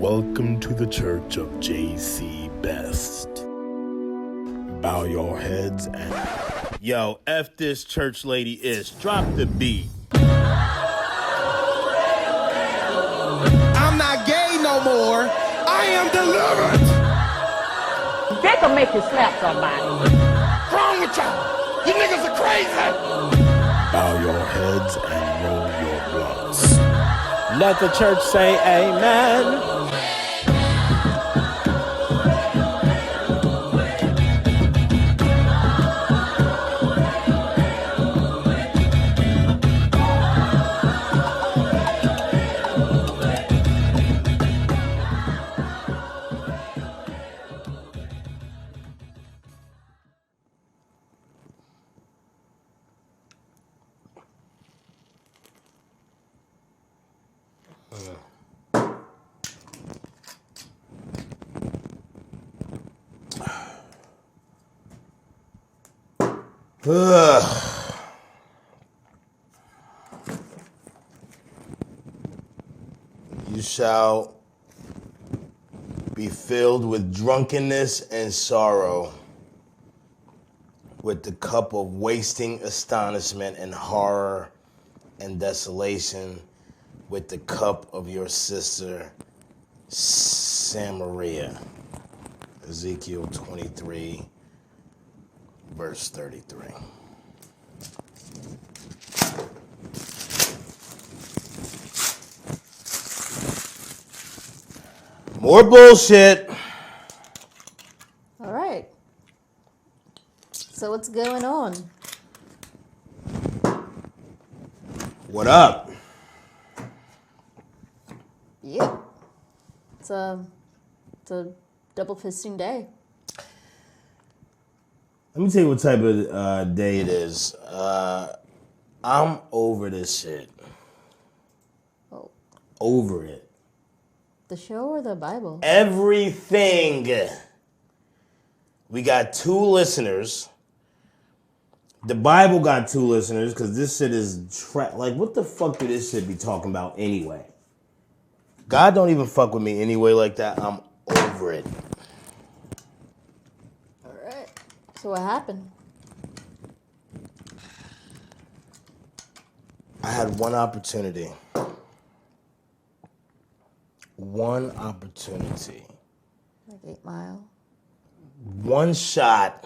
Welcome to the Church of J.C. Best. Bow your heads and... Yo, F this church lady is. Drop the beat. I'm not gay no more. I am delivered. They can make you slap somebody. What's wrong with y'all? You niggas are crazy. Bow your heads and roll your blunts. Let the church say amen. You shall be filled with drunkenness and sorrow, with the cup of wasting astonishment and horror and desolation, with the cup of your sister Samaria. Ezekiel 23, verse 33. More bullshit. All right. So what's going on? What up? Yep. It's a double fisting day. Let me tell you what type of day it is. I'm over this shit. Oh, Over it. the show or the Bible? Everything. We got 2 listeners. The Bible got 2 listeners because this shit is like, what the fuck do this shit be talking about anyway? God don't even fuck with me anyway like that. I'm over it. All right. So what happened? I had one opportunity. One opportunity. Like 8 Mile. One shot.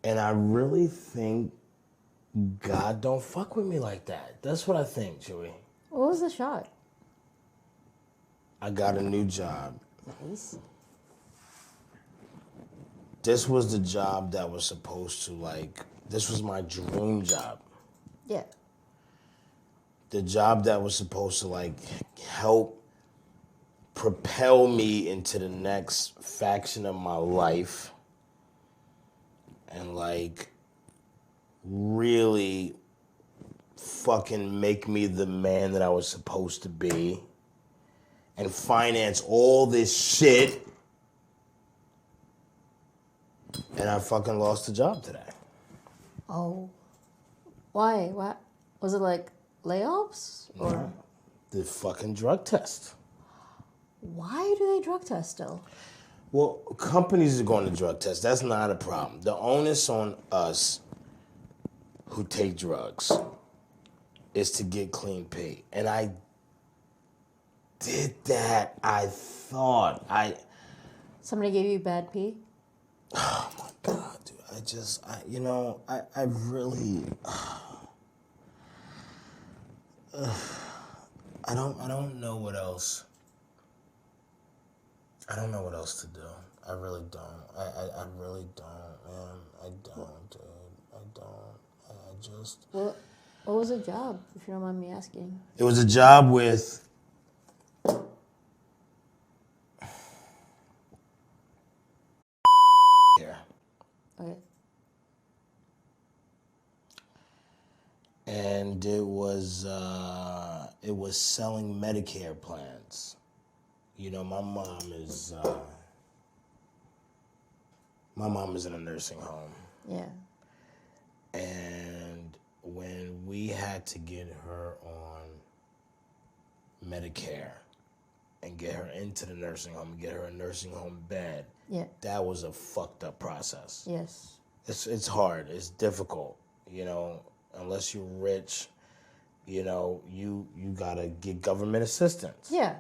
And I really think God don't fuck with me like that. That's what I think, Chewy. What was the shot? I got a new job. Nice. This was the job that was supposed to, like, this was my dream job. Yeah. The job that was supposed to, like, help propel me into the next faction of my life. And, like, really fucking make me the man that I was supposed to be. And finance all this shit. And I fucking lost the job today. Oh. Why? What? Was it like layoffs? Or No. The fucking drug test. why do they drug test still? Well, companies are going to drug tests. That's not a problem. The onus on us who take drugs is to get clean pay. And I did that. I thought. Somebody gave you bad pee? Oh my God, dude. I really, I don't know what else. I don't know what else to do. I really don't. I really don't, man. I don't, dude. I don't. I just. What was the job, if you don't mind me asking? It was a job with. Here. Okay. And it was selling Medicare plans. You know, my mom is in a nursing home. Yeah. And when we had to get her on Medicare and get her into the nursing home and get her a nursing home bed. Yeah. That was a fucked up process. Yes. It's hard. It's difficult. Unless you're rich, you gotta get government assistance. Yeah.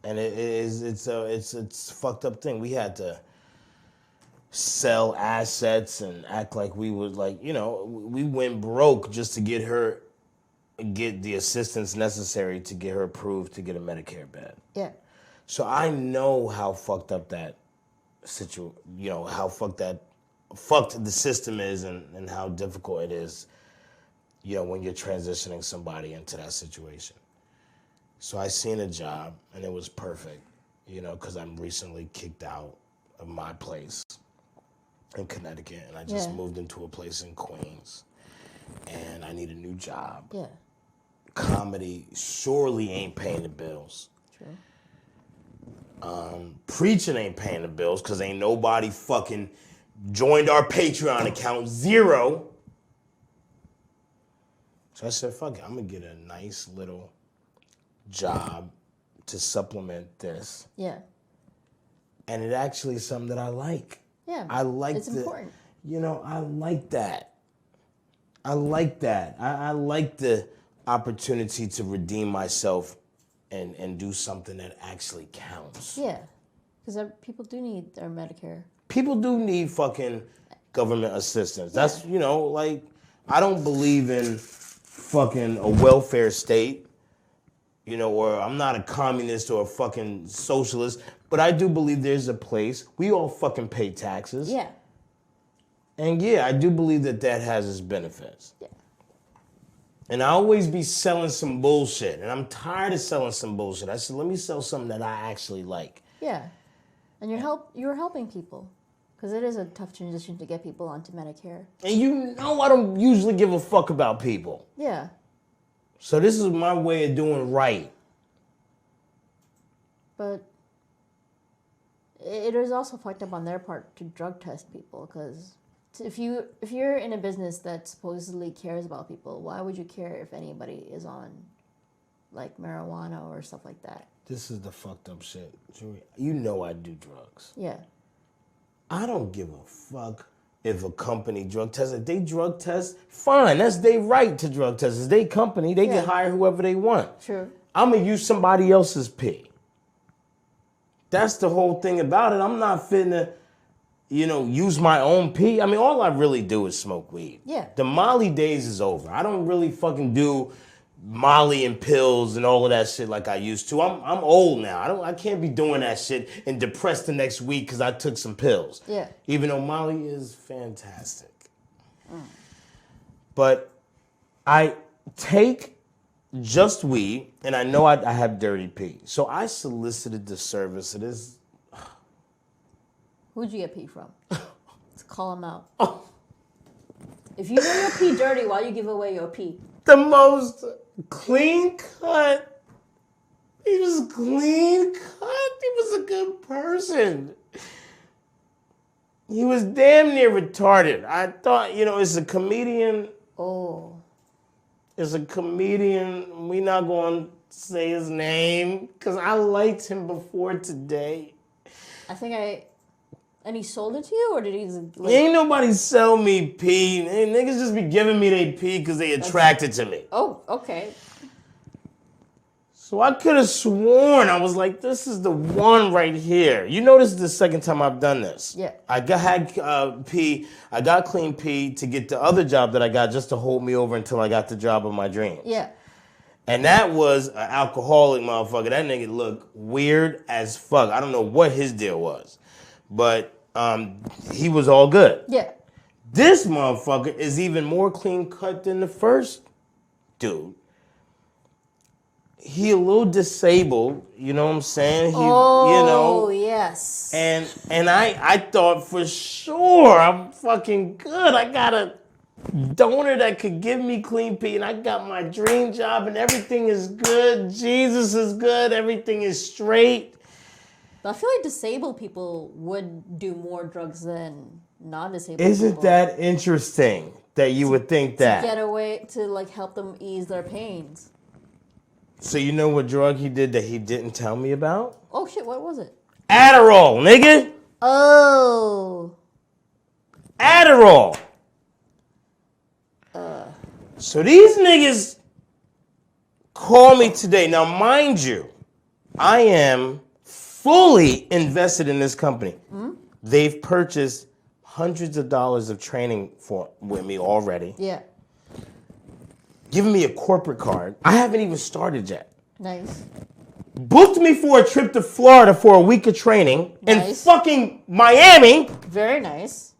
And it's a fucked up thing. We had to sell assets and act like we was like, we went broke just to get the assistance necessary to get her approved to get a Medicare bed. Yeah. So I know how fucked up that how fucked the system is and how difficult it is, when you're transitioning somebody into that situation. So I seen a job and it was perfect, because I'm recently kicked out of my place in Connecticut and I just moved into a place in Queens and I need a new job. Yeah. Comedy surely ain't paying the bills. True. Preaching ain't paying the bills because ain't nobody fucking joined our Patreon account. 0. So I said, fuck it, I'm going to get a nice little job to supplement this. Yeah. And it actually is something that I like. Yeah. I like it's important. I like that. I like that. I like the opportunity to redeem myself and do something that actually counts. Yeah. Because people do need their Medicare. People do need fucking government assistance. That's, I don't believe in fucking a welfare state, or I'm not a communist or a fucking socialist, but I do believe there's a place. We all fucking pay taxes. Yeah. And I do believe that has its benefits. Yeah. And I always be selling some bullshit. And I'm tired of selling some bullshit. I said, let me sell something that I actually like. Yeah. And you're helping people. Because it is a tough transition to get people onto Medicare. And I don't usually give a fuck about people. Yeah. So this is my way of doing right. But it is also fucked up on their part to drug test people. Because if you're in a business that supposedly cares about people, why would you care if anybody is on, like, marijuana or stuff like that? This is the fucked up shit. You know I do drugs. Yeah. I don't give a fuck if a company drug tests. If they drug test, fine. That's their right to drug test. It's their company. They can hire whoever they want. True. I'm going to use somebody else's pee. That's the whole thing about it. I'm not finna, use my own pee. I mean, all I really do is smoke weed. Yeah. The Molly days is over. I don't really fucking do Molly and pills and all of that shit like I used to. I'm old now. I can't be doing that shit and depressed the next week because I took some pills. Yeah. Even though Molly is fantastic. But I take just weed and I know I have dirty pee. So I solicited the service of this. Who'd you get pee from? Let's call him out. If you know your pee dirty, why you give away your pee? The most clean cut. He was clean cut. He was a good person. He was damn near retarded. I thought, it's a comedian. Oh. It's a comedian. We not going to say his name because I liked him before today. And he sold it to you, or did he? Ain't nobody sell me pee. Niggas just be giving me they pee because they attracted to me. Oh, okay. So I could have sworn, I was like, this is the one right here. This is the second time I've done this. Yeah. I got clean pee to get the other job that I got just to hold me over until I got the job of my dreams. Yeah. And that was an alcoholic motherfucker. That nigga looked weird as fuck. I don't know what his deal was. But he was all good. Yeah. This motherfucker is even more clean cut than the first dude. He a little disabled, you know what I'm saying? Yes. And I thought for sure I'm fucking good. I got a donor that could give me clean pee, and I got my dream job, and everything is good. Jesus is good. Everything is straight. But I feel like disabled people would do more drugs than non-disabled people. Isn't that interesting that you would think that? To get away, to like help them ease their pains. So you know what drug he did that he didn't tell me about? Oh shit, what was it? Adderall, nigga. Oh. Adderall. So these niggas call me today. Now, mind you, I am fully invested in this company. Mm-hmm. They've purchased hundreds of dollars of training with me already. Yeah. Giving me a corporate card. I haven't even started yet. Nice. Booked me for a trip to Florida for a week of training in fucking Miami. Very nice.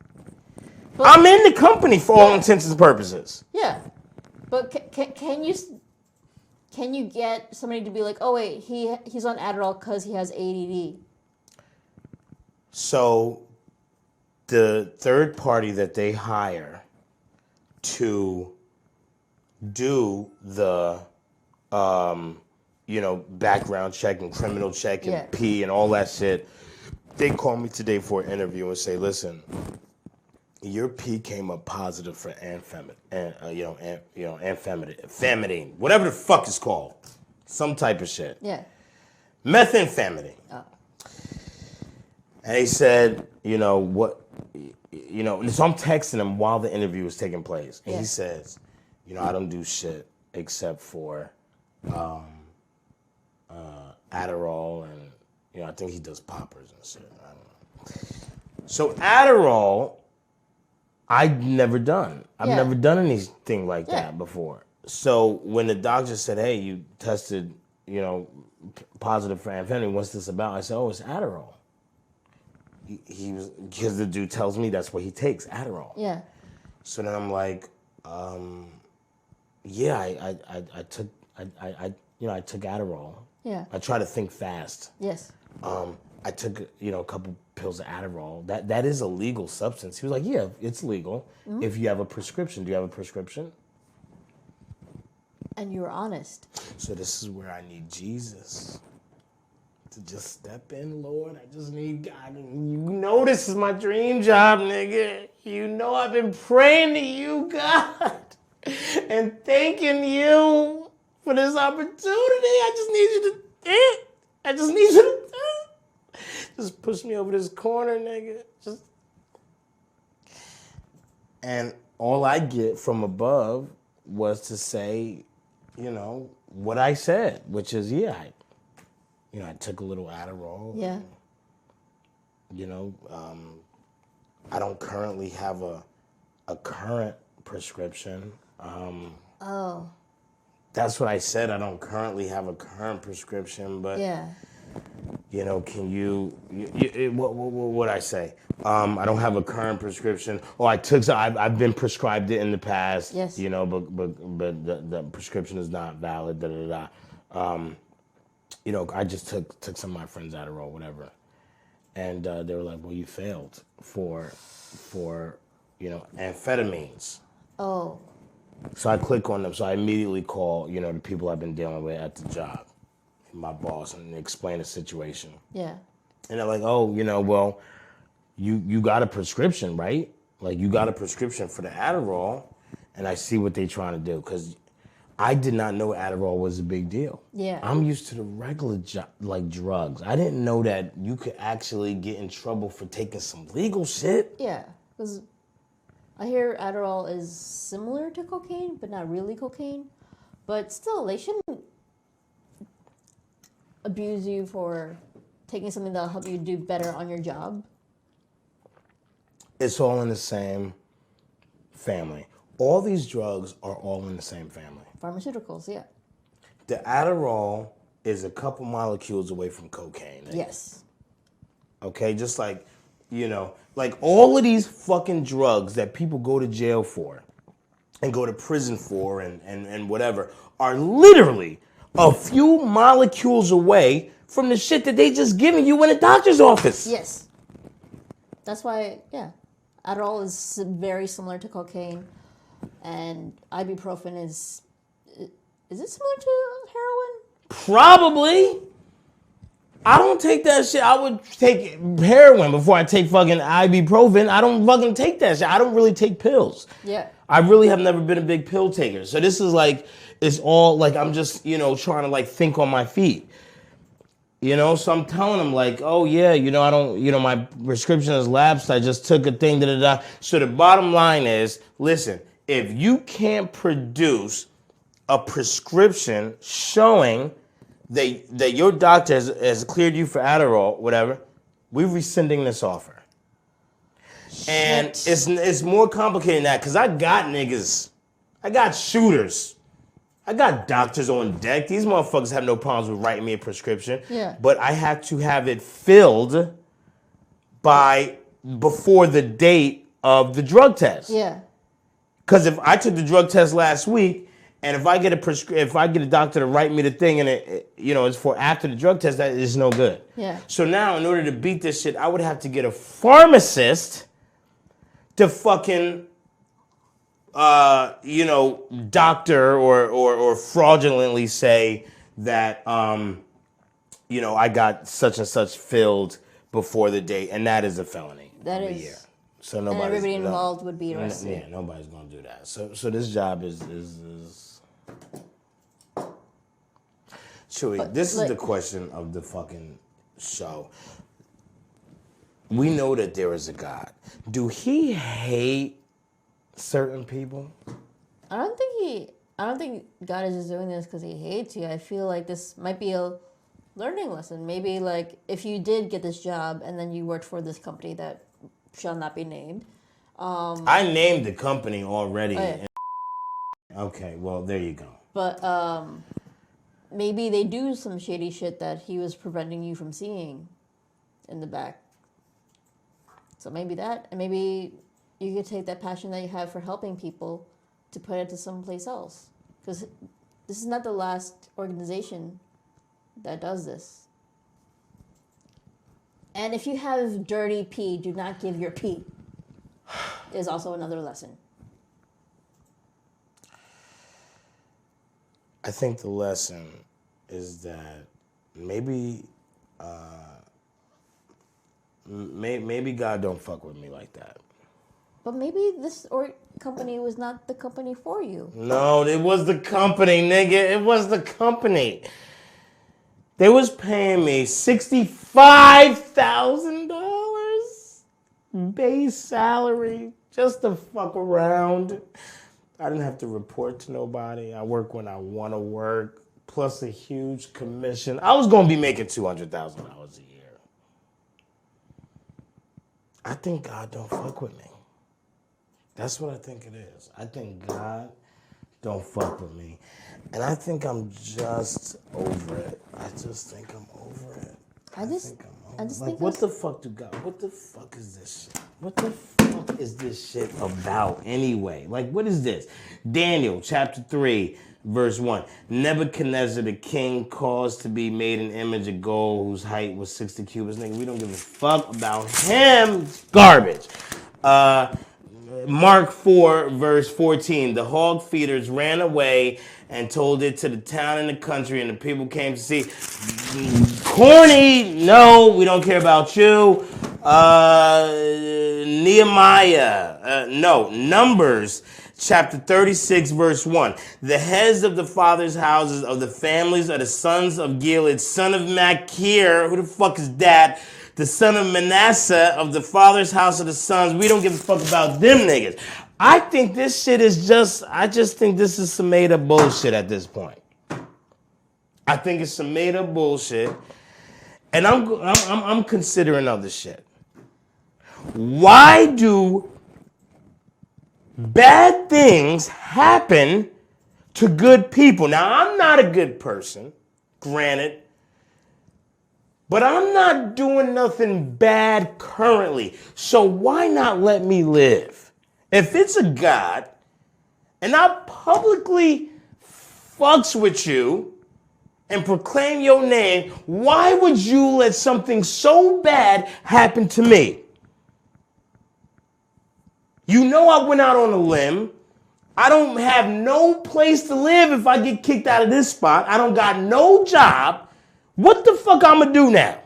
But, I'm in the company for all intents and purposes. Yeah. But can you get somebody to be like, oh wait, he's on Adderall because he has ADD? So the third party that they hire to do the background check and criminal check and P and all that shit, they call me today for an interview and say, listen, your P came up positive for amphetamine, whatever the fuck it's called. Some type of shit. Yeah. Methamphetamine. Oh. And he said, so I'm texting him while the interview was taking place. And he says, I don't do shit except for Adderall and, I think he does poppers and shit. I don't know. So Adderall, I've never done. I've never done anything like that before. So when the doctor said, hey, you tested, positive for amphetamine, what's this about? I said, oh, it's Adderall. He was, because the dude tells me that's what he takes, Adderall. Yeah. So then I'm like, I took Adderall. Yeah. I try to think fast. Yes. I took, a couple pills of Adderall. That is a legal substance. He was like, yeah, it's legal if you have a prescription. Do you have a prescription? And you were honest. So this is where I need Jesus to just step in, Lord. I just need God. This is my dream job, nigga. I've been praying to you, God, and thanking you for this opportunity. I just need you to just push me over this corner, nigga. And all I get from above was to say, what I said, which is, I took a little Adderall. Yeah. I don't currently have a current prescription. That's what I said. I don't currently have a current prescription, but can you what I say? I don't have a current prescription. I've been prescribed it in the past. Yes. But the prescription is not valid. I just took some of my friends Adderall, whatever, and they were like, "Well, you failed for amphetamines." Oh. So I click on them. So I immediately call the people I've been dealing with at the job, my boss, and explain the situation. Yeah. And they're like, "Oh, well, you got a prescription, right? Like you got a prescription for the Adderall," and I see what they're trying to do because I did not know Adderall was a big deal. Yeah. I'm used to the regular drugs. I didn't know that you could actually get in trouble for taking some legal shit. Yeah, because I hear Adderall is similar to cocaine, but not really cocaine. But still, they shouldn't abuse you for taking something that'll help you do better on your job. It's all in the same family. All these drugs are all in the same family. Pharmaceuticals, yeah. The Adderall is a couple molecules away from cocaine. Yes. Okay, just like, like all of these fucking drugs that people go to jail for and go to prison for and whatever are literally a few molecules away from the shit that they just giving you in a doctor's office. Yes. That's why, Adderall is very similar to cocaine, and ibuprofen is it similar to heroin? Probably. I don't take that shit. I would take heroin before I take fucking ibuprofen. I don't fucking take that shit. I don't really take pills. Yeah. I really have never been a big pill taker. So this is like, it's all like, I'm just, trying to like think on my feet. So I'm telling them like, oh yeah, I don't, my prescription has lapsed. I just took a thing, da-da-da. So the bottom line is, listen, if you can't produce a prescription showing that your doctor has cleared you for Adderall, whatever, we're rescinding this offer. Shit. And it's more complicated than that, because I got niggas. I got shooters. I got doctors on deck. These motherfuckers have no problems with writing me a prescription. Yeah. But I had to have it filled before the date of the drug test. Yeah. Because if I took the drug test last week, and if I get a doctor to write me the thing and it's for after the drug test, that is no good. Yeah. So now, in order to beat this shit, I would have to get a pharmacist to fucking doctor or fraudulently say that I got such and such filled before the date, and that is a felony. That is. Yeah. So and everybody involved would be arrested. Yeah, nobody's gonna do that. So this job is Chewy, this is the question of the fucking show. We know that there is a God. Do he hate certain people? I don't think God is just doing this because he hates you. I feel like this might be a learning lesson. Maybe like if you did get this job and then you worked for this company that shall not be named. I named the company already. Oh, yeah. Okay, well there you go. But maybe they do some shady shit that he was preventing you from seeing in the back. So maybe that, and maybe you could take that passion that you have for helping people to put it to someplace else. Because this is not the last organization that does this. And if you have dirty pee, do not give your pee. Is also another lesson. I think the lesson is that maybe maybe God don't fuck with me like that. But maybe this company was not the company for you. No, it was the company, nigga. It was the company. They was paying me $65,000 base salary just to fuck around. I didn't have to report to nobody. I work when I want to work, plus a huge commission. I was going to be making $200,000 a year. I think God don't fuck with me. That's what I think it is. I think God don't fuck with me. And I think I'm just over it. I just think I'm over it. I just think what the fuck do God, what the fuck is this shit? What the fuck is this shit about anyway? Like, what is this? Daniel chapter 3, verse 1. Nebuchadnezzar the king caused to be made an image of gold whose height was 60 cubits. Nigga, we don't give a fuck about him. Garbage. Mark 4, verse 14. The hog feeders ran away and told it to the town and the country, and the people came to see. Corny, no, we don't care about you. Nehemiah, no. Numbers chapter 36, verse 1. The heads of the fathers' houses of the families of the sons of Gilead, son of Machir, who the fuck is that? The son of Manasseh of the father's house of the sons. We don't give a fuck about them niggas. I think this shit is I just think this is some made up bullshit at this point. I think it's some made up bullshit. And I'm considering other shit. Why do bad things happen to good people? Now, I'm not a good person, granted. But I'm not doing nothing bad currently. So why not let me live? If it's a God, and I publicly fucks with you and proclaim your name, why would you let something so bad happen to me? You know I went out on a limb. I don't have no place to live if I get kicked out of this spot. I don't got no job. What the fuck I'ma do now?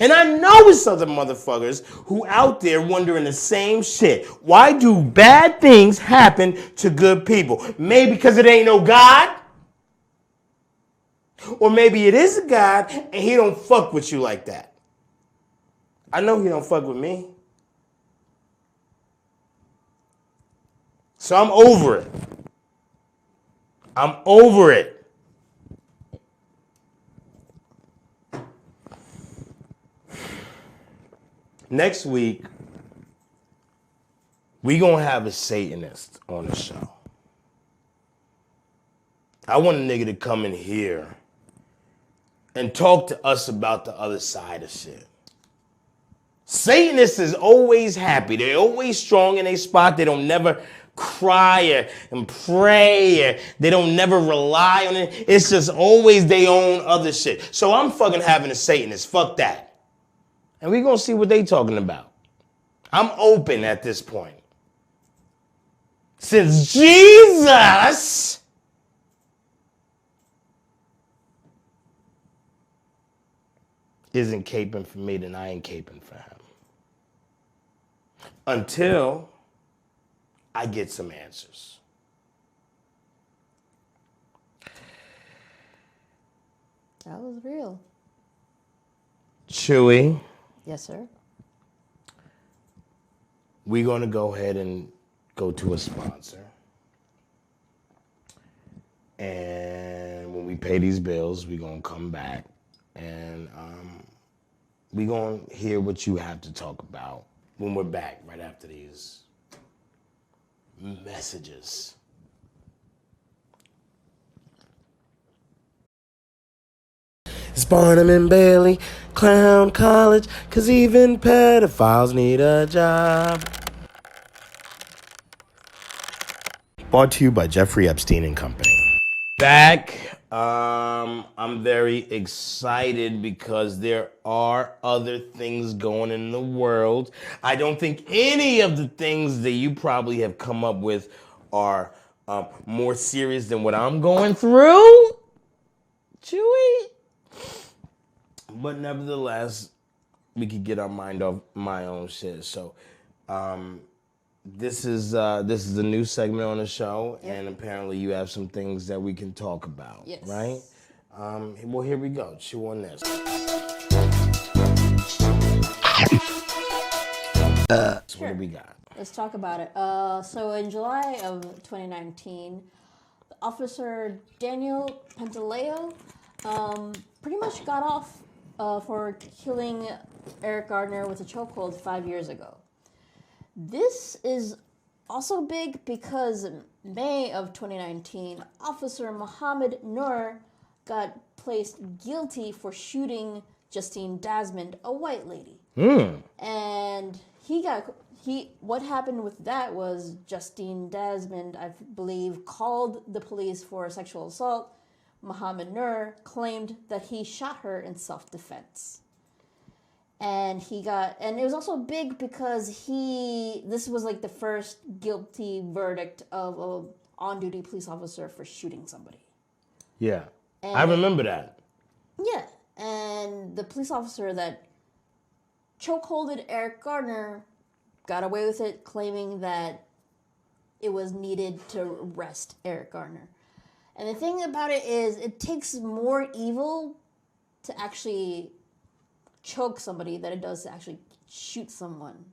And I know it's other motherfuckers who out there wondering the same shit. Why do bad things happen to good people? Maybe because it ain't no God. Or maybe it is a God and he don't fuck with you like that. I know he don't fuck with me. So I'm over it. I'm over it. Next week, we gonna have a Satanist on the show. I want a nigga to come in here and talk to us about the other side of shit. Satanists is always happy. They're always strong in their spot. They don't never cry and pray. They don't never rely on it. It's just always their own other shit. So I'm fucking having a Satanist. Fuck that. And we gonna see what they talking about. I'm open at this point. Since Jesus isn't caping for me, then I ain't caping for him. Until I get some answers. That was real. Chewy. Yes, sir. We're going to go ahead and go to a sponsor. And when we pay these bills, we're going to come back and we're going to hear what you have to talk about when we're back right after these messages. It's Barnum and Bailey, Clown College, 'cause even pedophiles need a job. Brought to you by Jeffrey Epstein and Company. Back. I'm very excited because there are other things going in the world. I don't think any of the things that you probably have come up with are more serious than what I'm going through. Chewy. But nevertheless, we could get our mind off my own shit. So, this is a new segment on the show, yep. And apparently you have some things that we can talk about, yes. Right? Well, here we go. Chew on this. So what do we got? Let's talk about it. So in July of 2019, Officer Daniel Pantaleo pretty much got off for killing Eric Gardner with a chokehold 5 years ago. This is also big because May of 2019, Officer Mohammed Noor got placed guilty for shooting Justine Desmond, a white lady. And what happened with that was Justine Desmond, I believe, called the police for a sexual assault. Mohammed Noor claimed that he shot her in self-defense. And it was also big because this was like the first guilty verdict of an on-duty police officer for shooting somebody. Yeah, and I remember that. Yeah, and the police officer that chokeholded Eric Gardner got away with it, claiming that it was needed to arrest Eric Gardner. And the thing about it is, it takes more evil to actually choke somebody than it does to actually shoot someone.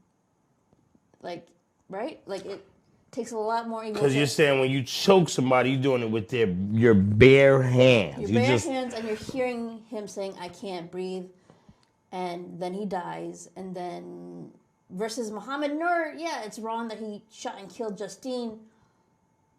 Like, right? Like, it takes a lot more evil. Because you're saying when you choke somebody, you're doing it with your bare hands. Your bare hands, and you're hearing him saying, "I can't breathe," and then he dies. And then, versus Mohammed Noor, yeah, it's wrong that he shot and killed Justine,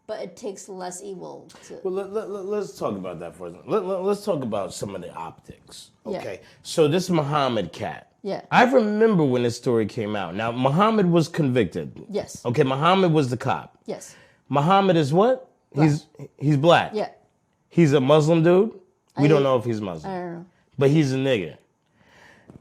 but it takes less evil to... Well, let's talk about that for a second. Let's talk about some of the optics. Okay, yeah. So this Muhammad cat. Yeah. I remember when this story came out. Now, Muhammad was convicted. Yes. Okay, Muhammad was the cop. Yes. Muhammad is what? Black. He's black. Yeah. He's a Muslim dude? We don't know if he's Muslim. I don't know. But he's a nigga.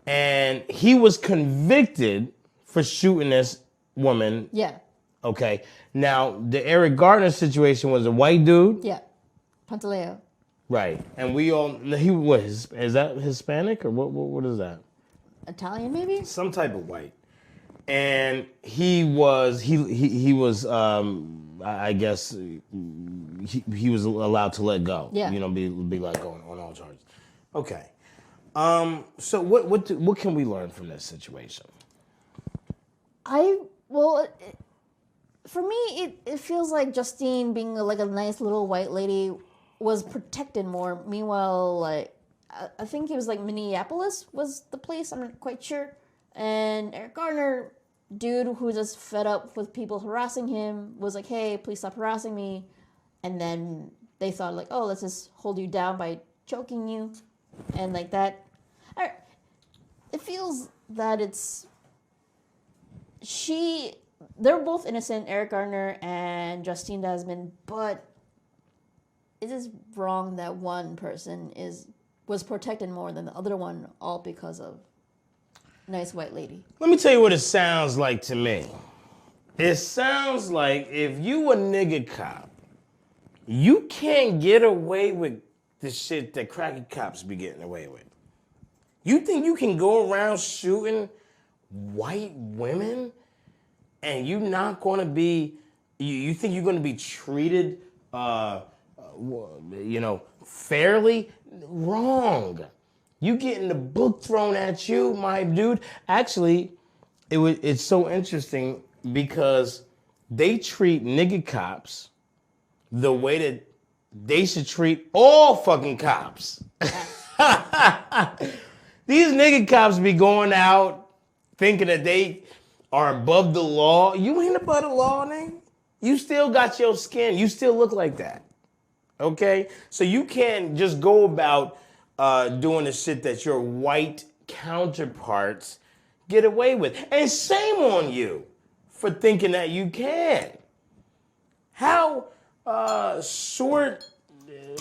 And he was convicted for shooting this woman. Yeah. Okay. Now, the Eric Gardner situation was a white dude. Yeah. Pantaleo. Right. And we all, is that Hispanic or what is that? Italian, maybe? Some type of white. And he was I guess he was allowed to let go. Yeah. You know, be let go on all charges. Okay. So what can we learn from this situation? For me, it feels like Justine being like a nice little white lady was protected more. Meanwhile, like I think it was like Minneapolis was the place. I'm not quite sure. And Eric Garner, dude who was just fed up with people harassing him, was like, "Hey, please stop harassing me." And then they thought like, "Oh, let's just hold you down by choking you," and like that. It feels that they're both innocent, Eric Garner and Justine Desmond, but it is wrong that one person was protected more than the other one, all because of nice white lady. Let me tell you what it sounds like to me. It sounds like if you a nigga cop, you can't get away with the shit that cracky cops be getting away with. You think you can go around shooting white women and you not gonna be, you think you're gonna be treated, fairly? Wrong. You getting the book thrown at you, my dude. Actually, it's so interesting because they treat nigga cops the way that they should treat all fucking cops. These nigga cops be going out thinking that they are above the law. You ain't above the law, nigga. You still got your skin. You still look like that. Okay? So you can't just go about doing the shit that your white counterparts get away with. And shame on you for thinking that you can. How short,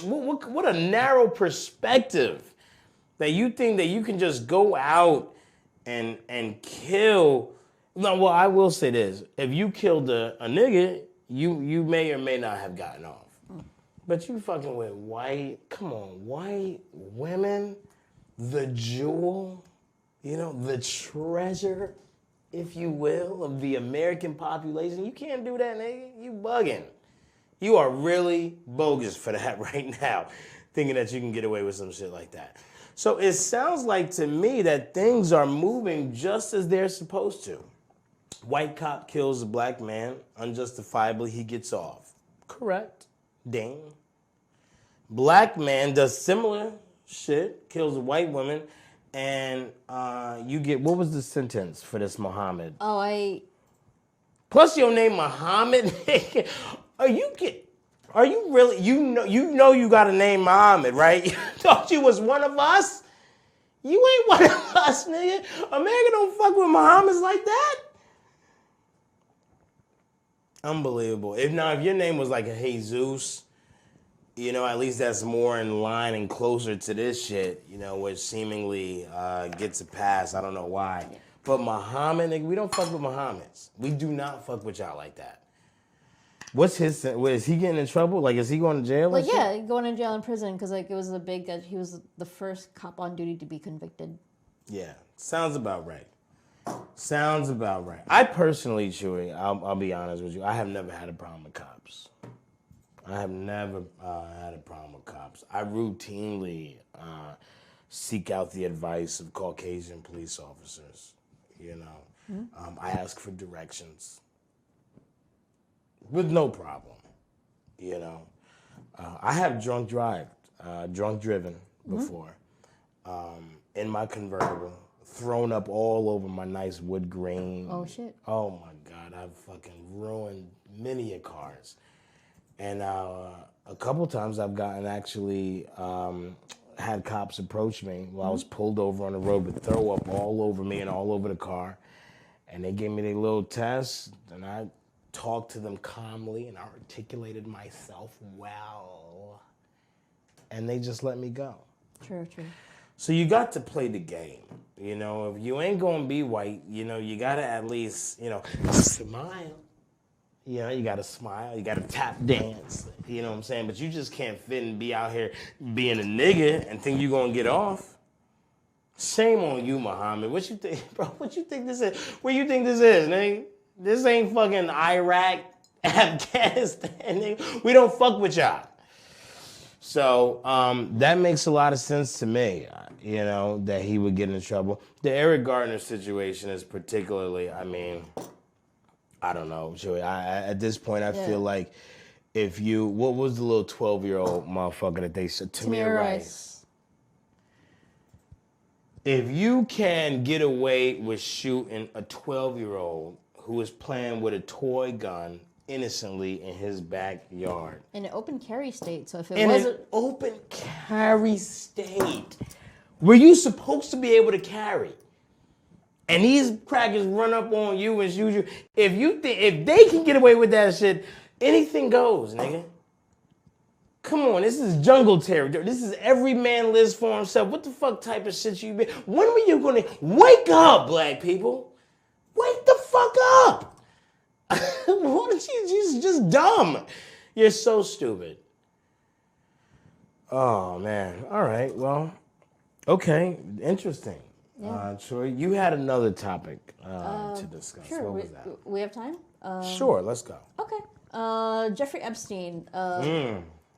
what a narrow perspective that you think that you can just go out and kill. No, well, I will say this. If you killed a nigga, you may or may not have gotten off. But you fucking with white women, the jewel, the treasure, if you will, of the American population. You can't do that, nigga. You bugging. You are really bogus for that right now, thinking that you can get away with some shit like that. So it sounds like to me that things are moving just as they're supposed to. White cop kills a black man, unjustifiably he gets off. Correct. Ding. Black man does similar shit, kills a white woman, and you get, what was the sentence for this Muhammad? Plus your name Muhammad? Are you really, you know you got a name Muhammad, right? You thought you was one of us? You ain't one of us, nigga. America don't fuck with Muhammads like that. Unbelievable. If your name was like a Jesus, at least that's more in line and closer to this shit, which seemingly gets a pass. I don't know why. But Muhammad, nigga, we don't fuck with Muhammads. We do not fuck with y'all like that. What's his, is he getting in trouble? Like, is he going to jail? Like, yeah, going to jail and prison because, like, it was he was the first cop on duty to be convicted. Yeah, sounds about right. I personally, Chewy, I'll be honest with you, I have never had a problem with cops. I have never had a problem with cops. I routinely seek out the advice of Caucasian police officers, I ask for directions. With no problem, I have drunk driven before, in my convertible, thrown up all over my nice wood grain. Oh, shit. Oh, my God, I've fucking ruined many a cars. And a couple times I've gotten actually, had cops approach me while I was pulled over on the road with throw up all over me and all over the car. And they gave me their little test, and I talked to them calmly and articulated myself well, and they just let me go. True. So you got to play the game. If you ain't gonna be white, you gotta at least, smile. You gotta smile, you gotta tap dance, you know what I'm saying? But you just can't fit and be out here being a nigga and think you're gonna get off. Shame on you, Muhammad. What you think, bro? What you think this is? What you think this is, nigga? This ain't fucking Iraq, Afghanistan, nigga. We don't fuck with y'all. So that makes a lot of sense to me, you know, that he would get in trouble. The Eric Gardner situation is particularly, I mean, I don't know, Joey. At this point, I feel like if you, what was the little 12-year-old motherfucker that they said? Tamir Rice. If you can get away with shooting a 12-year-old who is playing with a toy gun innocently in his backyard. In an open carry state, so if it in wasn't... an open carry state, where you supposed to be able to carry, and these crackers run up on you and shoot you, if they can get away with that shit, anything goes, nigga. Come on, this is jungle territory. This is every man lives for himself. What the fuck type of shit you been? When were you gonna wake up, black people? Wake the fuck up! What is you just dumb? You're so stupid. Oh man. All right. Well. Okay. Interesting. Yeah. Troy, you had another topic to discuss. Sure. What was that? We have time? Sure. Let's go. Okay. Jeffrey Epstein,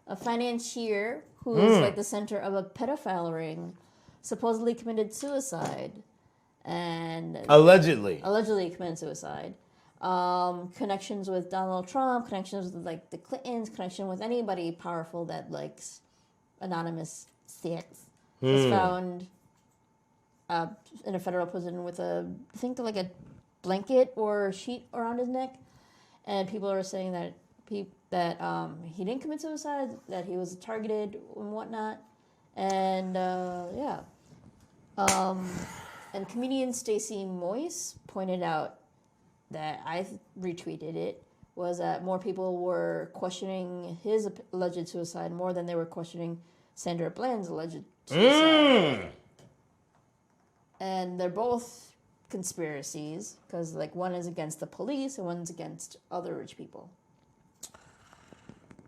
a financier who is like the center of a pedophile ring, supposedly committed suicide, and allegedly committed suicide. Connections with Donald Trump, connections with like the Clintons, connection with anybody powerful that likes anonymous sex, was found in a federal prison with I think like a blanket or sheet around his neck, and people are saying that he didn't commit suicide, that he was targeted and whatnot, and and comedian Stacey Moyes pointed out that I retweeted it, was that more people were questioning his alleged suicide more than they were questioning Sandra Bland's alleged suicide. And they're both conspiracies, because like one is against the police and one's against other rich people.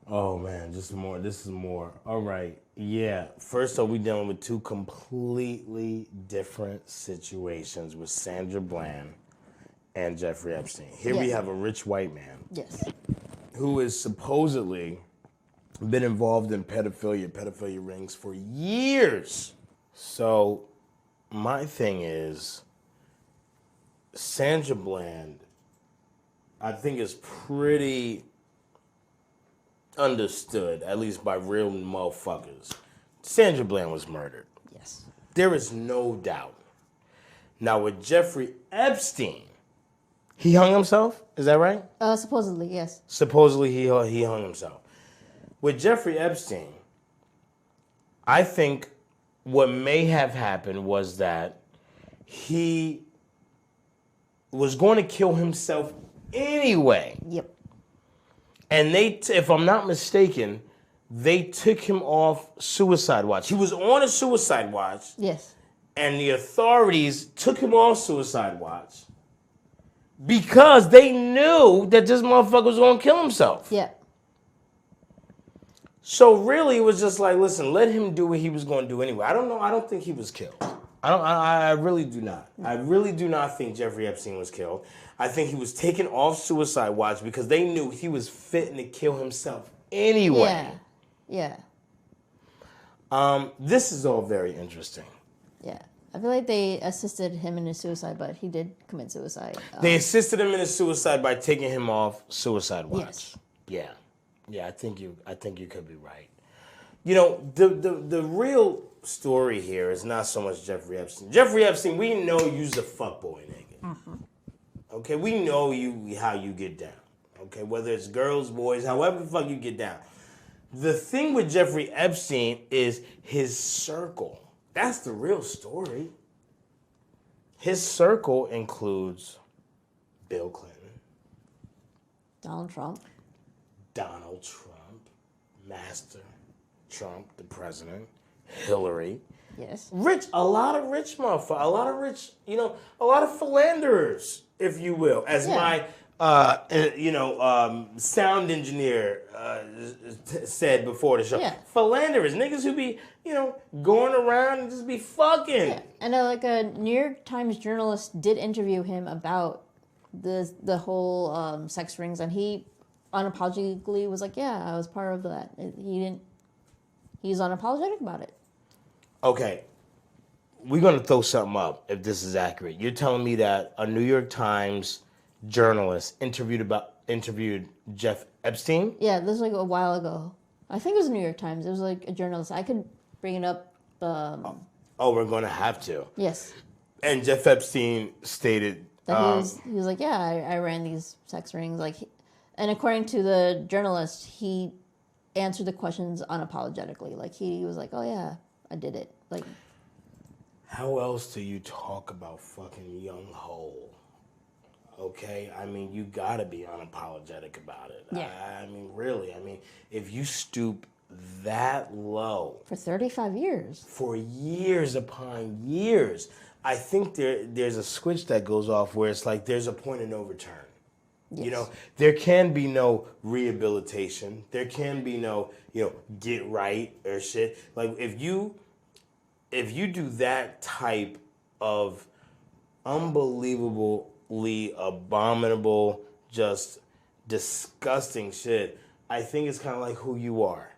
Oh man, this is more. All right. Yeah. First off, we're dealing with two completely different situations with Sandra Bland and Jeffrey Epstein. Here we have a rich white man. Yes. Who is supposedly been involved in pedophilia rings for years. So my thing is, Sandra Bland, I think is pretty understood, at least by real motherfuckers. Sandra Bland was murdered. Yes. There is no doubt. Now with Jeffrey Epstein, he hung himself? Is that right? Supposedly, yes. Supposedly he hung himself. With Jeffrey Epstein, I think what may have happened was that he was going to kill himself anyway. Yep. And if I'm not mistaken, they took him off suicide watch. He was on a suicide watch. Yes. And the authorities took him off suicide watch because they knew that this motherfucker was going to kill himself. Yeah. So really, it was just like, listen, let him do what he was going to do anyway. I don't know. I don't think he was killed. I really do not. I really do not think Jeffrey Epstein was killed. I think he was taken off suicide watch because they knew he was fitting to kill himself anyway. Yeah. This is all very interesting. Yeah. I feel like they assisted him in his suicide, but he did commit suicide. They assisted him in his suicide by taking him off suicide watch. Yes. Yeah, I think you could be right. You know, the real story here is not so much Jeffrey Epstein. Jeffrey Epstein, we know you's a fuckboy, nigga. Mm-hmm. Okay, we know how you get down. Okay, whether it's girls, boys, however the fuck you get down. The thing with Jeffrey Epstein is his circle. That's the real story. His circle includes Bill Clinton, Donald Trump, Master Trump, the president, Hillary. Yes. A lot of rich motherfuckers, a lot of rich, a lot of philanderers, if you will, as my sound engineer said before the show. Yeah. Philanderers, niggas who be, going around and just be fucking. Yeah. And a New York Times journalist did interview him about the whole sex rings, and he unapologetically was like, "Yeah, I was part of that." He's unapologetic about it. Okay, we're gonna throw something up if this is accurate. You're telling me that a New York Times journalist interviewed Jeff Epstein? Yeah, this was like a while ago. I think it was the New York Times. It was like a journalist. I could bring it up. Oh, we're gonna have to. Yes. And Jeff Epstein stated That he was like, yeah, I ran these sex rings. And according to the journalist, he answered the questions unapologetically. Like, he was like, oh, yeah, I did it. Like, how else do you talk about fucking young hole? Okay? I mean, you gotta be unapologetic about it. Yeah. I mean, really. I mean, if you stoop that low. For 35 years. For years upon years. I think there's a switch that goes off where it's like there's a point of no return. Yes. There can be no rehabilitation. There can be no, get right or shit. Like if you do that type of unbelievably abominable, just disgusting shit, I think it's kind of like who you are.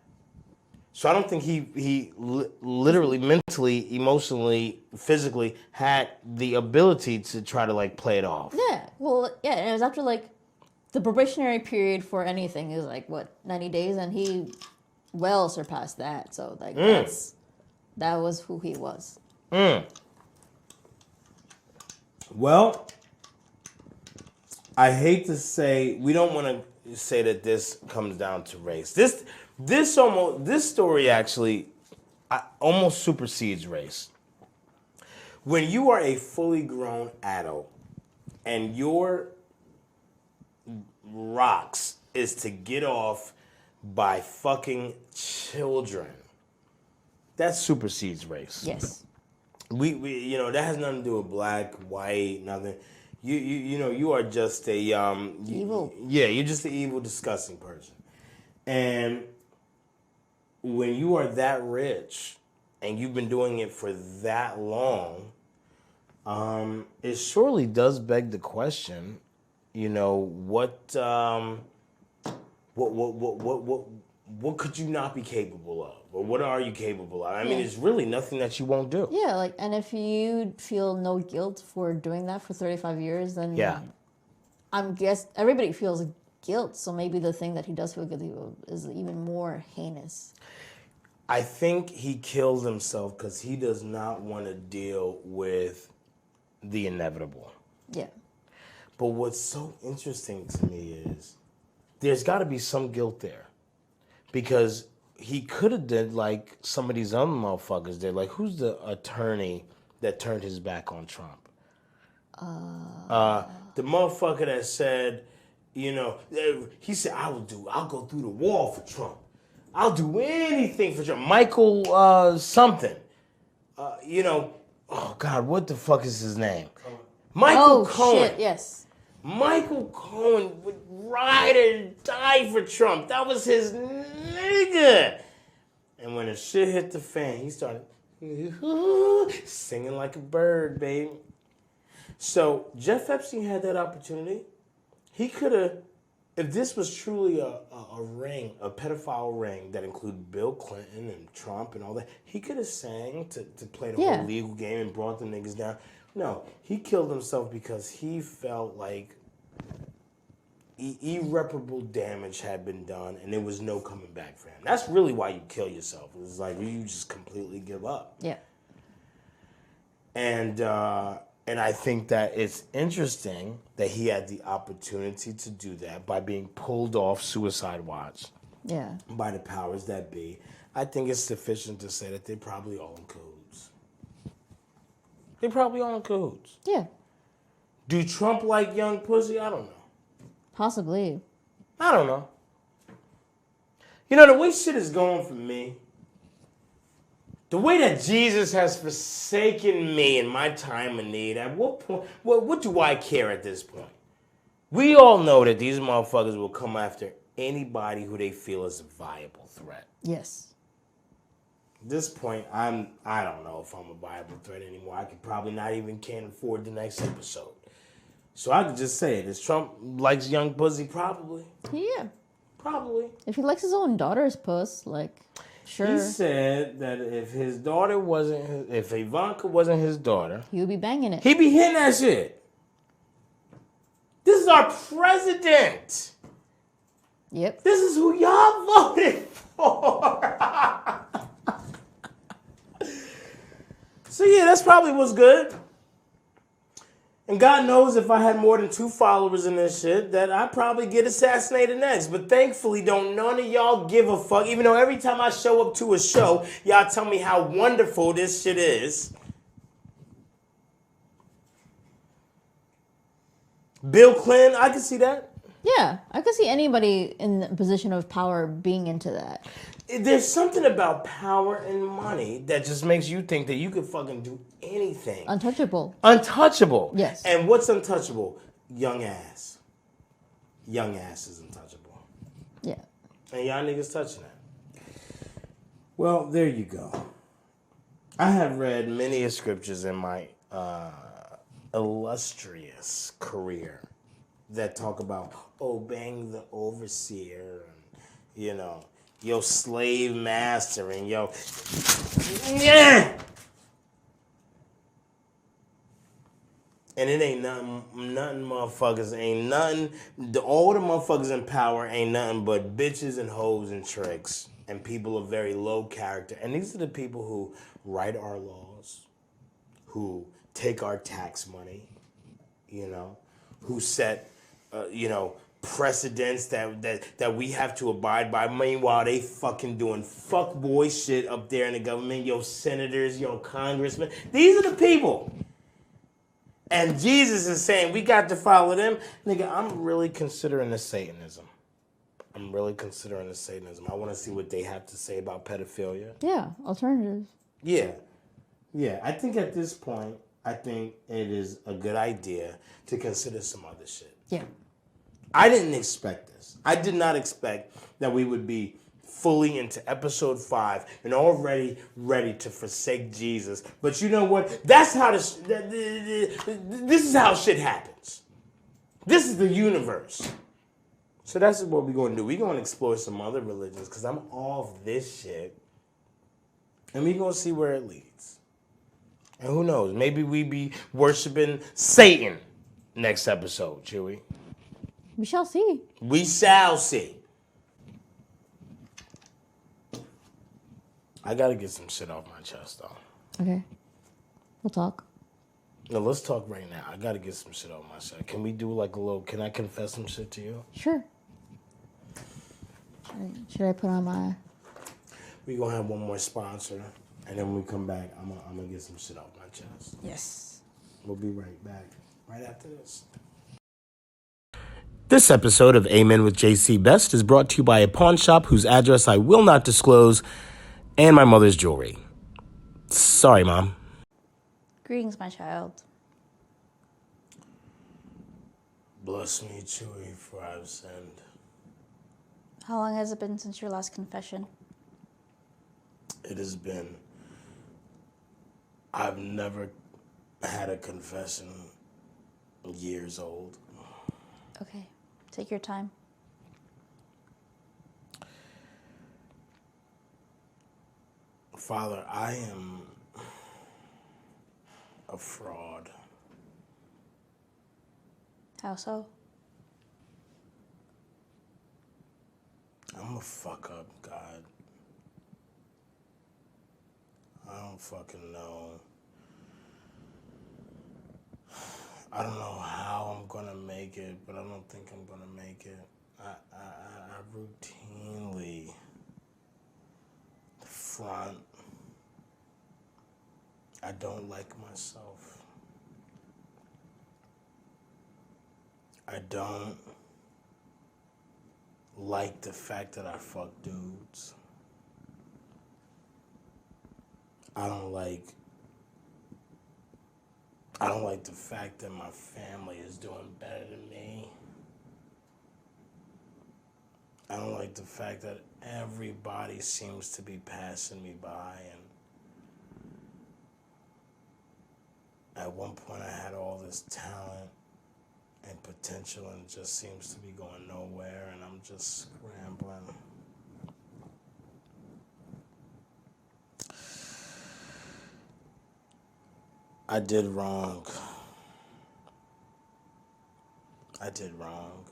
So I don't think he literally, mentally, emotionally, physically had the ability to try to play it off. Yeah. Well, yeah, and it was after the probationary period for anything is 90 days, and he well surpassed that. So that was who he was. Well, I hate to say, we don't want to say that this comes down to race. This story actually almost supersedes race. When you are a fully grown adult and your rocks is to get off by fucking children, that supersedes race. Yes. We that has nothing to do with black, white, nothing. You are just a evil. You're just an evil, disgusting person. And when you are that rich and you've been doing it for that long, it surely does beg the question, what could you not be capable of? Or what are you capable of? I mean, it's really nothing that you won't do. Yeah, and if you feel no guilt for doing that for 35 years, then everybody feels guilt, so maybe the thing that he does feel guilty of is even more heinous. I think he kills himself because he does not want to deal with the inevitable. Yeah. But what's so interesting to me is there's got to be some guilt there. Because he could have did like some of these other motherfuckers did. Like, who's the attorney that turned his back on Trump? The motherfucker that said, he said, I'll go through the wall for Trump. I'll do anything for Trump. Michael something. Oh God, what the fuck is his name? Michael Cohen. Shit, yes. Michael Cohen would ride or die for Trump. That was his nigga. And when the shit hit the fan, he started singing like a bird, baby. So Jeff Epstein had that opportunity. He could have, if this was truly a ring, a pedophile ring that included Bill Clinton and Trump and all that, he could have sang to play the whole legal game and brought the niggas down. No, he killed himself because he felt like irreparable damage had been done and there was no coming back for him. That's really why you kill yourself. It's like you just completely give up. Yeah. And I think that it's interesting that he had the opportunity to do that by being pulled off suicide watch. Yeah. By the powers that be. I think it's sufficient to say that they're probably all in cahoots. They probably all in cahoots. Yeah. Do Trump like young pussy? I don't know. Possibly. I don't know. The way shit is going for me, the way that Jesus has forsaken me in my time of need, at what point, what do I care at this point? We all know that these motherfuckers will come after anybody who they feel is a viable threat. Yes. At this point, I don't know if I'm a viable threat anymore. I could probably not even can't afford the next episode. So I could just say it. Is Trump likes young pussy? Probably. Yeah. Probably. If he likes his own daughter's puss, like, sure. He said that if his daughter wasn't, if Ivanka wasn't his daughter, He would be banging it. he'd be hitting that shit. This is our president. Yep. This is who y'all voted for. So yeah, that's probably what's good. And God knows if I had more than 2 followers in this shit, that I'd probably get assassinated next. But thankfully, don't none of y'all give a fuck. Even though every time I show up to a show, y'all tell me how wonderful this shit is. Bill Clinton, I can see that. Yeah, I could see anybody in a position of power being into that. There's something about power and money that just makes you think that you could fucking do anything. Untouchable. Untouchable. Yes. And what's untouchable? Young ass. Young ass is untouchable. Yeah. And y'all niggas touching that. Well, there you go. I have read many scriptures in my illustrious career that talk about obeying the overseer and, you know, your slave master and yo. Yeah! And it ain't nothing motherfuckers, ain't nothing, all the motherfuckers in power ain't nothing but bitches and hoes and tricks and people of very low character. And these are the people who write our laws, who take our tax money, you know, who set, precedents that we have to abide by. Meanwhile, they fucking doing fuckboy shit up there in the government. Yo, senators, yo, congressmen. These are the people. And Jesus is saying, we got to follow them. Nigga, I'm really considering this Satanism. I want to see what they have to say about pedophilia. Yeah, alternatives. Yeah. I think at this point, it is a good idea to consider some other shit. Yeah. I didn't expect this. I did not expect that we would be fully into episode 5 and already ready to forsake Jesus. But you know what? That's how this is how shit happens. This is the universe. So that's what we're going to do. We're going to explore some other religions because I'm off this shit. And we're going to see where it leads. And who knows? Maybe we be worshiping Satan next episode, shall we? We shall see. We shall see. I gotta get some shit off my chest, though. Okay. We'll talk. No, let's talk right now. I gotta get some shit off my chest. Can we do like a little, can I confess some shit to you? Sure. Should I put on my... We're gonna have one more sponsor, and then when we come back, I'm gonna get some shit off my chest. Yes. We'll be right back, right after this. This episode of Amen with JC Best is brought to you by a pawn shop whose address I will not disclose and my mother's jewelry. Sorry, Mom. Greetings, my child. Bless me, Chewy, for I've sinned. How long has it been since your last confession? It has been, I've never had a confession years old. Okay. Take your time. Father, I am a fraud. How so? I'm a fuck up, God. I don't fucking know. I don't know how I'm gonna make it, but I don't think I'm gonna make it. I routinely front. I don't like myself. I don't like the fact that I fuck dudes. I don't like the fact that my family is doing better than me. don't like the fact that everybody seems to be passing me by. And at one point I had all this talent and potential, and it just seems to be going nowhere, and I'm just scrambling. I did wrong. I did wrong.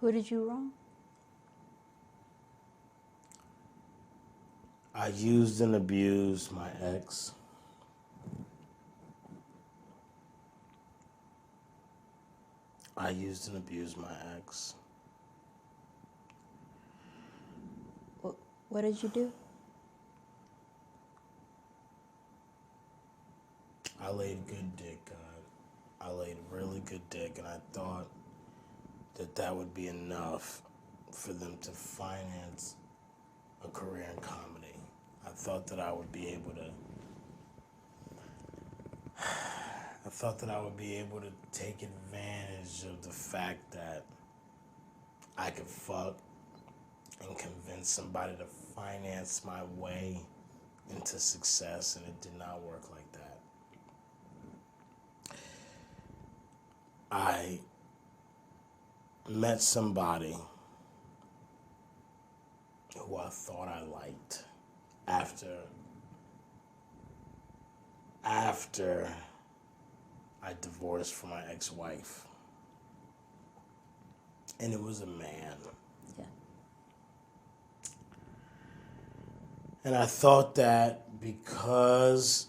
Who did you wrong? I used and abused my ex. I used and abused my ex. What did you do? I laid good dick, God. I laid really good dick, and I thought that that would be enough for them to finance a career in comedy. I thought that I would be able to take advantage of the fact that I could fuck and convince somebody to finance my way into success, and it did not work like that. I met somebody who I thought I liked after I divorced from my ex-wife. And it was a man. Yeah. And I thought that because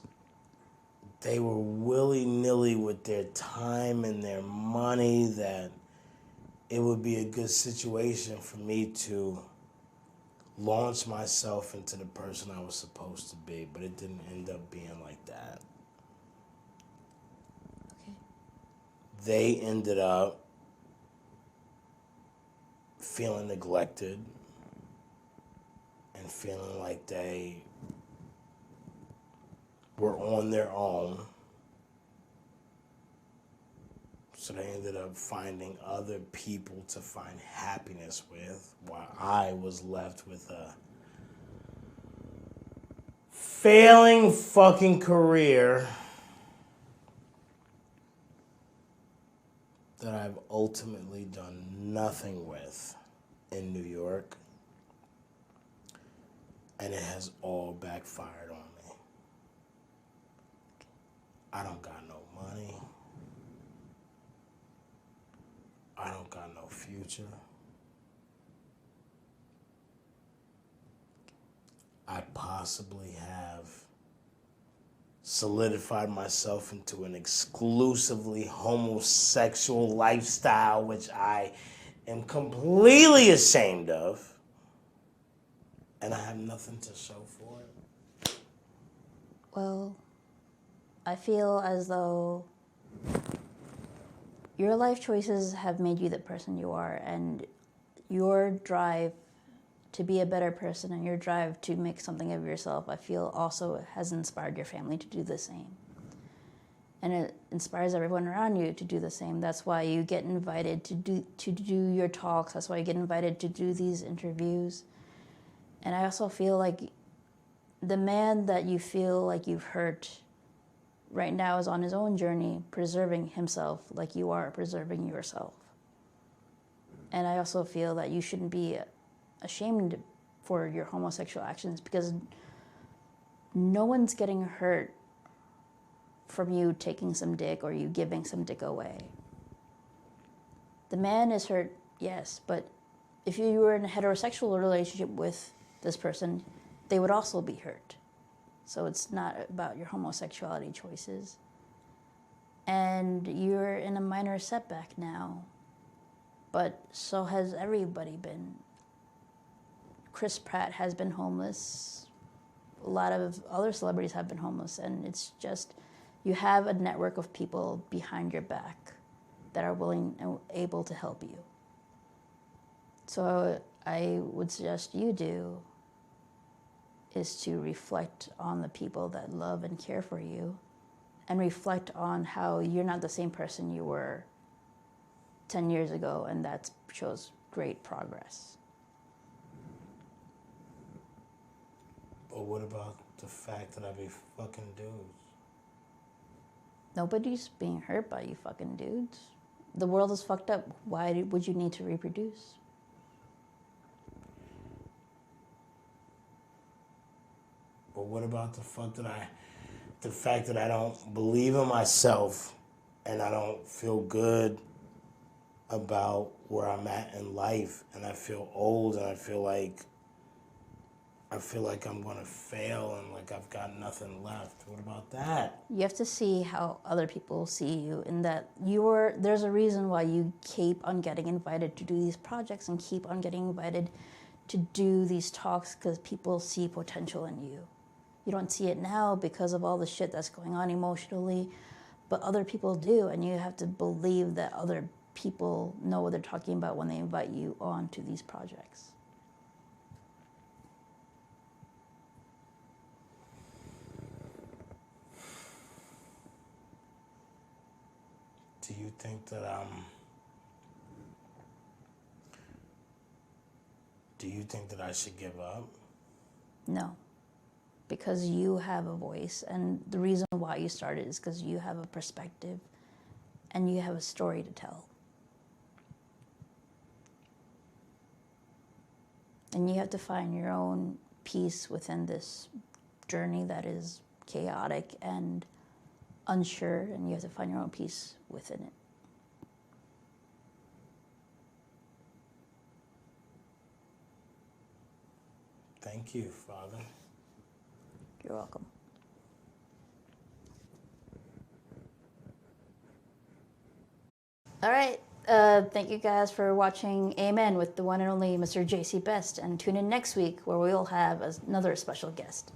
they were willy-nilly with their time and their money, that it would be a good situation for me to launch myself into the person I was supposed to be, but it didn't end up being like that. Okay. They ended up feeling neglected and feeling like they were on their own. So they ended up finding other people to find happiness with, while I was left with a failing fucking career that I've ultimately done nothing with in New York. And it has all backfired on me. I don't got no money. I don't got no future. I possibly have solidified myself into an exclusively homosexual lifestyle, which I am completely ashamed of. And I have nothing to show for it. Well, I feel as though your life choices have made you the person you are, and your drive to be a better person and your drive to make something of yourself, I feel also has inspired your family to do the same. And it inspires everyone around you to do the same. That's why you get invited to do your talks. That's why you get invited to do these interviews. And I also feel like the man that you feel like you've hurt right now is on his own journey, preserving himself like you are preserving yourself. And I also feel that you shouldn't be ashamed for your homosexual actions, because no one's getting hurt from you taking some dick or you giving some dick away. The man is hurt, yes, but if you were in a heterosexual relationship with this person, they would also be hurt. So it's not about your homosexuality choices. And you're in a minor setback now, but so has everybody been. Chris Pratt has been homeless. A lot of other celebrities have been homeless, and it's just, you have a network of people behind your back that are willing and able to help you. So I would suggest you do is to reflect on the people that love and care for you, and reflect on how you're not the same person you were 10 years ago, and that shows great progress. But what about the fact that I be fucking dudes? Nobody's being hurt by you fucking dudes. The world is fucked up. Why would you need to reproduce? But what about the fact that I don't believe in myself and I don't feel good about where I'm at in life, and I feel old, and I feel like I'm gonna fail and like I've got nothing left. What about that? You have to see how other people see you, in that there's a reason why you keep on getting invited to do these projects and keep on getting invited to do these talks, because people see potential in you. You don't see it now because of all the shit that's going on emotionally, but other people do, and you have to believe that other people know what they're talking about when they invite you on to these projects. Do you think that I should give up? No, because you have a voice, and the reason why you started is because you have a perspective and you have a story to tell. And you have to find your own peace within this journey that is chaotic and unsure, and you have to find your own peace within it. Thank you, Father. You're welcome. All right. Thank you guys for watching Amen with the one and only Mr. JC Best. And tune in next week where we'll have another special guest.